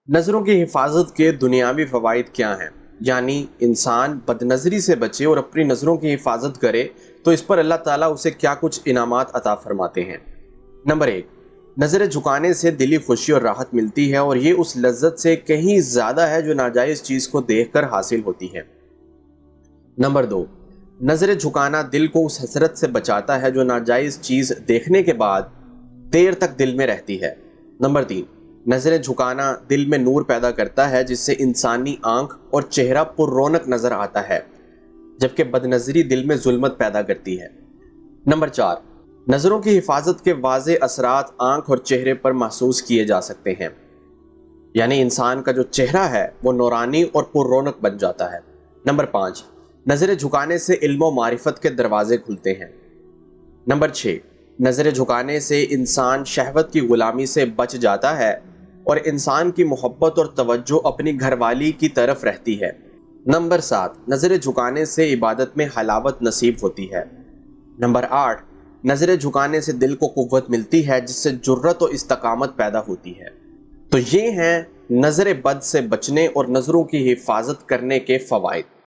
नज़रों की हिफाजत के दुनियावी फ़वाइद क्या हैं? यानी इंसान बदनज़री से बचे और अपनी नज़रों की हिफाजत करे तो इस पर अल्लाह ताला उसे क्या कुछ इनामात अता फरमाते हैं। नंबर 1, नज़रें झुकाने से दिली खुशी और राहत मिलती है और ये उस लज्जत से कहीं ज़्यादा है जो नाजायज़ चीज़ को देखकर हासिल होती है। नंबर 2, नज़रें झुकाना दिल को उस हसरत से बचाता है जो नाजायज़ चीज़ देखने के बाद देर तक दिल में रहती है। नंबर 3, नज़रें झुकाना दिल में नूर पैदा करता है जिससे इंसानी आंख और चेहरा पुररौनक नज़र आता है, जबकि बदनज़री दिल में जुल्मत पैदा करती है। नंबर 4, नज़रों की हिफाजत के वाज़े असरात आंख और चेहरे पर महसूस किए जा सकते हैं, यानी इंसान का जो चेहरा है वो नूरानी और पुररौनक बन जाता है। नंबर 5, नज़रें झुकाने से इल्म और मारिफत के दरवाजे खुलते हैं। नंबर 6, नज़रें झुकाने से इंसान शहवत की गुलामी से बच जाता है और इंसान की मोहब्बत और तवज्जो अपनी घरवाली की तरफ रहती है। नंबर 7, नज़रें झुकाने से इबादत में हलावत नसीब होती है। नंबर 8, नज़रें झुकाने से दिल को कुव्वत मिलती है जिससे जुर्रत और इस्तकामत पैदा होती है। तो ये हैं नज़र बद से बचने और नज़रों की हिफाजत करने के फ़वाइद।